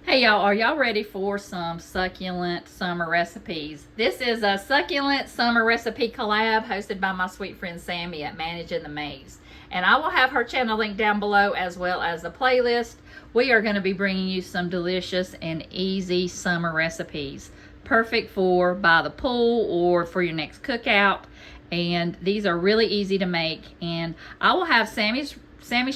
Hey y'all, are y'all ready for some succulent summer recipes? This is a succulent summer recipe collab hosted by my sweet friend Sammi at Managing the Maze. And I will have her channel linked down below as well as the playlist. We are going to be bringing you some delicious and easy summer recipes. Perfect for by the pool or for your next cookout. And these are really easy to make. And I will have Sammi's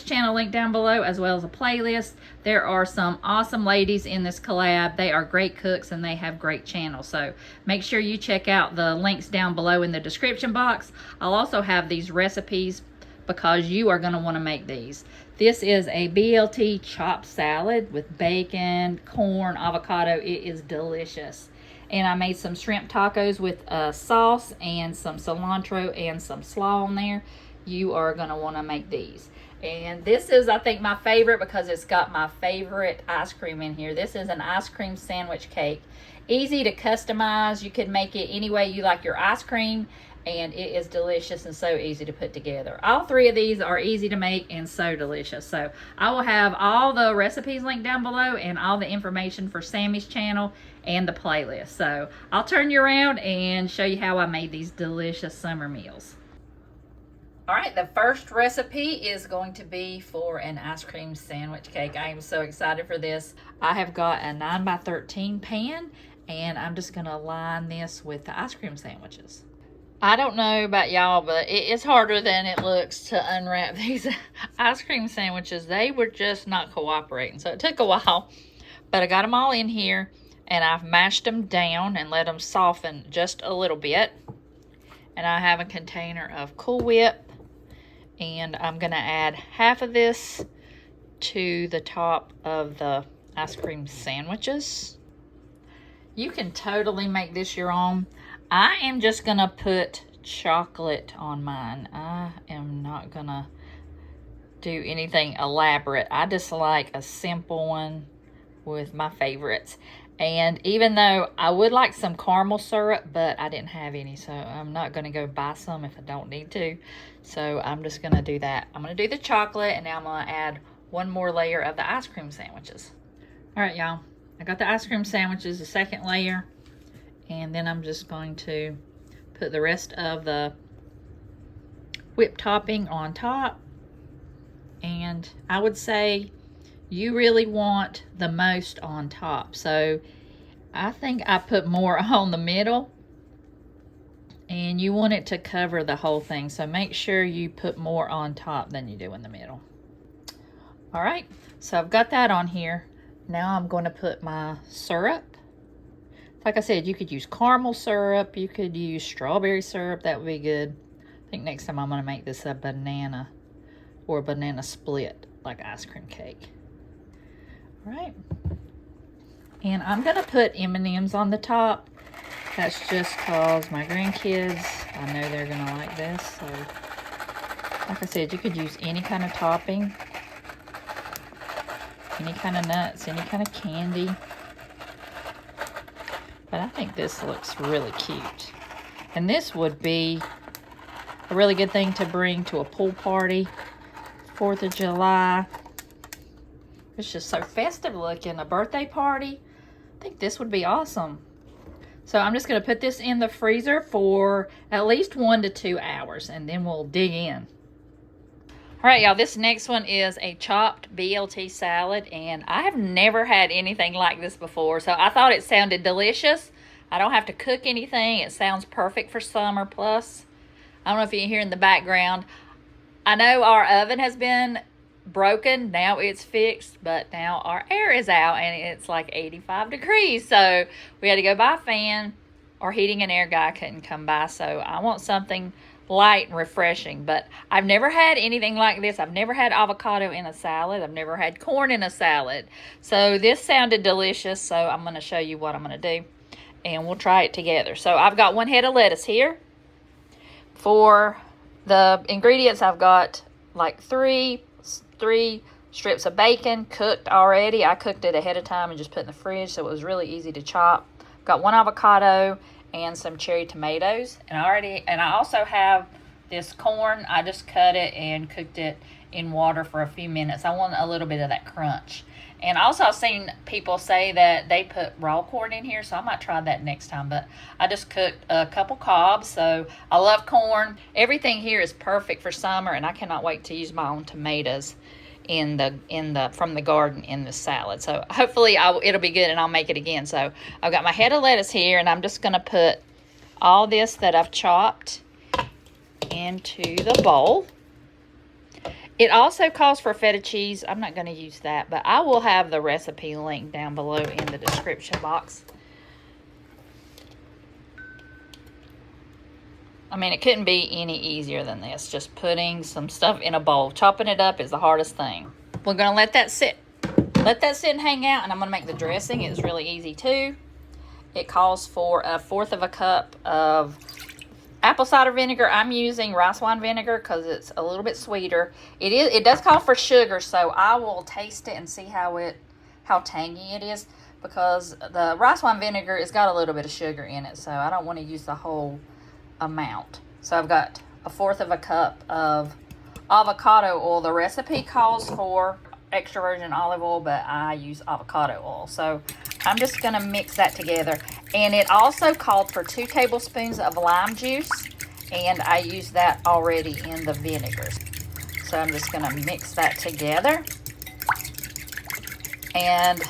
channel linked down below as well as a playlist. There are some awesome ladies in this collab. They are great cooks and they have great channels. So make sure you check out the links down below in the description box. I'll also have these recipes because you are going to want to make these. This is a BLT chopped salad with bacon, corn, avocado. It is delicious. And I made some shrimp tacos with sauce and some cilantro and some slaw on there. You are going to want to make these. And this is, I think, my favorite because it's got my favorite ice cream in here. This is an ice cream sandwich cake. Easy to customize. You can make it any way you like your ice cream. And it is delicious and so easy to put together. All three of these are easy to make and so delicious. So I will have all the recipes linked down below and all the information for Sammi's channel and the playlist. So I'll turn you around and show you how I made these delicious summer meals. All right, the first recipe is going to be for an ice cream sandwich cake. I am so excited for this. I have got a 9x13 pan, and I'm just gonna line this with the ice cream sandwiches. I don't know about y'all, but it's harder than it looks to unwrap these ice cream sandwiches. They were just not cooperating, so it took a while, but I got them all in here, and I've mashed them down and let them soften just a little bit. And I have a container of Cool Whip. And I'm going to add half of this to the top of the ice cream sandwiches. You can totally make this your own. I am just going to put chocolate on mine. I am not going to do anything elaborate. I just like a simple one with my favorites. And even though I would like some caramel syrup, but I didn't have any, so I'm not going to go buy some if I don't need to. So I'm just going to do that. I'm going to do the chocolate, and now I'm going to add one more layer of the ice cream sandwiches. All right, y'all. I got the ice cream sandwiches, the second layer, and then I'm just going to put the rest of the whipped topping on top. And I would say you really want the most on top. So I think I put more on the middle, and you want it to cover the whole thing. So make sure you put more on top than you do in the middle. All right, so I've got that on here. Now I'm going to put my syrup. Like I said, you could use caramel syrup. You could use strawberry syrup. That would be good. I think next time I'm going to make this a banana or a banana split like ice cream cake. All right, and I'm gonna put M&Ms on the top. That's just cause my grandkids, I know they're gonna like this. So like I said, you could use any kind of topping, any kind of nuts, any kind of candy, but I think this looks really cute. And this would be a really good thing to bring to a pool party, 4th of July. It's just so festive looking. A birthday party. I think this would be awesome. So I'm just going to put this in the freezer for at least 1 to 2 hours, and then we'll dig in. All right, y'all, this next one is a chopped BLT salad, and I have never had anything like this before, so I thought it sounded delicious. I don't have to cook anything. It sounds perfect for summer. Plus, I don't know if you can hear in the background, I know our oven has been broken. Now it's fixed, but now our air is out and it's like 85 degrees, so we had to go buy a fan. Our heating and air guy couldn't come by, so I want something light and refreshing. But I've never had anything like this. I've never had avocado in a salad. I've never had corn in a salad, so this sounded delicious. So I'm going to show you what I'm going to do, and we'll try it together. So I've got 1 head of lettuce here. For the ingredients, I've got like three strips of bacon cooked already. I cooked it ahead of time and just put in the fridge, so it was really easy to chop. Got 1 avocado and some cherry tomatoes, and I also have this corn. I just cut it and cooked it in water for a few minutes. I want a little bit of that crunch. And also I've seen people say that they put raw corn in here, so I might try that next time. But I just cooked a couple cobs, so I love corn. Everything here is perfect for summer, and I cannot wait to use my own tomatoes from the garden in the salad. So hopefully it'll be good and I'll make it again. So I've got my head of lettuce here, and I'm just gonna put all this that I've chopped into the bowl. It also calls for feta cheese. I'm not going to use that, but I will have the recipe link down below in the description box. I mean, it couldn't be any easier than this. Just putting some stuff in a bowl. Chopping it up is the hardest thing. We're going to let that sit. Let that sit and hang out, and I'm going to make the dressing. It's really easy too. It calls for 1/4 cup of apple cider vinegar. I'm using rice wine vinegar because it's a little bit sweeter. It does call for sugar, so I will taste it and see how tangy it is, because the rice wine vinegar has got a little bit of sugar in it, so I don't want to use the whole amount. So I've got 1/4 cup of avocado oil. The recipe calls for extra virgin olive oil, but I use avocado oil. So I'm just going to mix that together. And it also called for 2 tablespoons of lime juice, and I used that already in the vinegars. So I'm just going to mix that together. And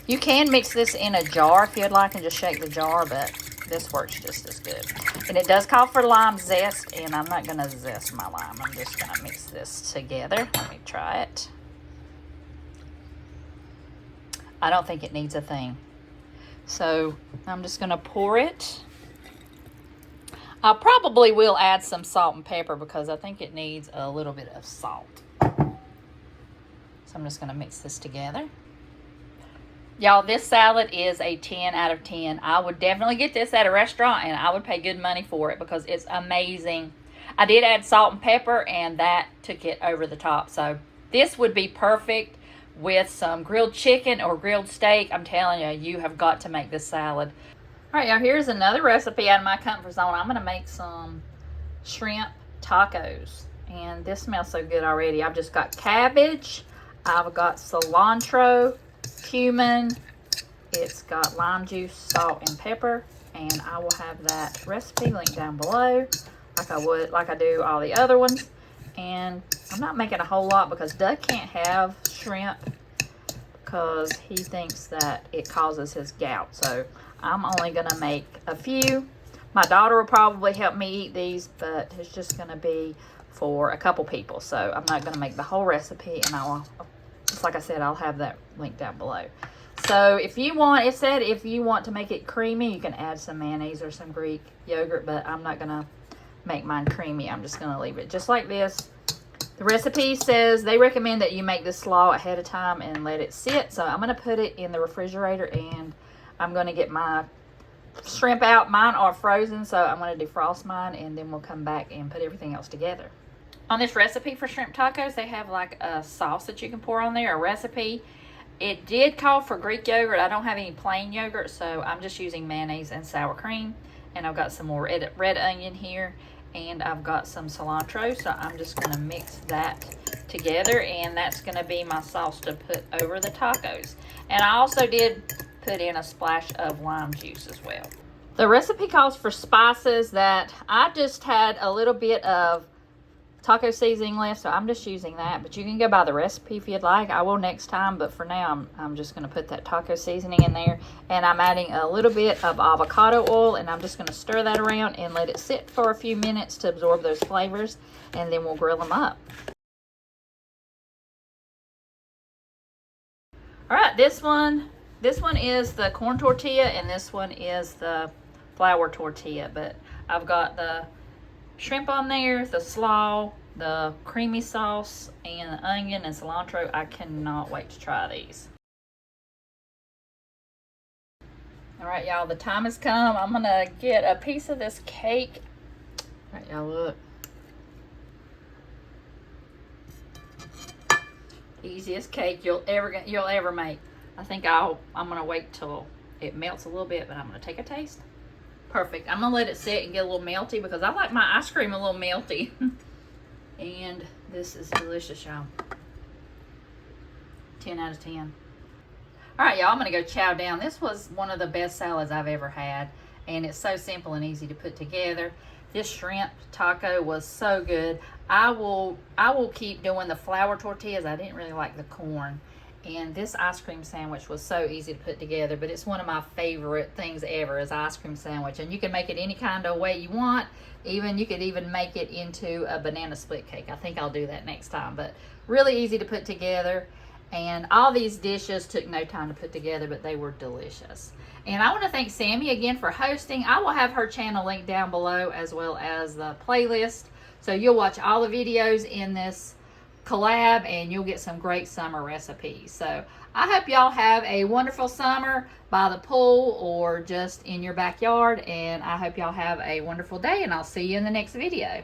you can mix this in a jar if you'd like and just shake the jar, but this works just as good. And it does call for lime zest, and I'm not going to zest my lime. I'm just going to mix this together. Let me try it. I don't think it needs a thing. So I'm just going to pour it. I probably will add some salt and pepper because I think it needs a little bit of salt. So I'm just going to mix this together. Y'all, this salad is a 10 out of 10. I would definitely get this at a restaurant, and I would pay good money for it because it's amazing. I did add salt and pepper, and that took it over the top. So this would be perfect with some grilled chicken or grilled steak. I'm telling you, you have got to make this salad. All right, y'all, here's another recipe out of my comfort zone. I'm going to make some shrimp tacos, and this smells so good already. I've just got cabbage. I've got cilantro, cumin. It's got lime juice, salt, and pepper, and I will have that recipe linked down below like I do all the other ones. And I'm not making a whole lot because Doug can't have shrimp because he thinks that it causes his gout. So I'm only going to make a few. My daughter will probably help me eat these, but it's just going to be for a couple people. So I'm not going to make the whole recipe, and just like I said, I'll have that link down below. So if you want, it said if you want to make it creamy, you can add some mayonnaise or some Greek yogurt, but I'm not going to make mine creamy. I'm just going to leave it just like this. The recipe says they recommend that you make this slaw ahead of time and let it sit. So I'm going to put it in the refrigerator, and I'm going to get my shrimp out. Mine are frozen, so I'm going to defrost mine, and then we'll come back and put everything else together. On this recipe for shrimp tacos, they have like a sauce that you can pour on there, a recipe. It did call for Greek yogurt. I don't have any plain yogurt, so I'm just using mayonnaise and sour cream. And I've got some more red onion here, and I've got some cilantro, so I'm just going to mix that together, and that's going to be my sauce to put over the tacos. And I also did put in a splash of lime juice as well. The recipe calls for spices that I just had a little bit of taco seasoning left, so I'm just using that, but you can go by the recipe if you'd like. I will next time, but for now I'm just going to put that taco seasoning in there, and I'm adding a little bit of avocado oil, and I'm just going to stir that around and let it sit for a few minutes to absorb those flavors, and then we'll grill them up. All right, this one is the corn tortilla, and this one is the flour tortilla, but I've got the shrimp on there, the slaw, the creamy sauce, and the onion and cilantro. I cannot wait to try these. All right, y'all, the time has come. I'm gonna get a piece of this cake. All right, y'all, look. Easiest cake you'll ever make. I think I'm gonna wait till it melts a little bit, but I'm gonna take a taste. Perfect. I'm gonna let it sit and get a little melty because I like my ice cream a little melty. And this is delicious, y'all. 10 out of 10. All right, y'all, I'm gonna go chow down. This was one of the best salads I've ever had, and it's so simple and easy to put together. This shrimp taco was so good. I will keep doing the flour tortillas. I didn't really like the corn. And this ice cream sandwich was so easy to put together, but it's one of my favorite things ever is ice cream sandwich. And you can make it any kind of way you want. You could even make it into a banana split cake. I think I'll do that next time, but really easy to put together. And all these dishes took no time to put together, but they were delicious. And I want to thank Sammi again for hosting. I will have her channel linked down below as well as the playlist. So you'll watch all the videos in this collab and you'll get some great summer recipes. So I hope y'all have a wonderful summer by the pool or just in your backyard. And I hope y'all have a wonderful day, and I'll see you in the next video.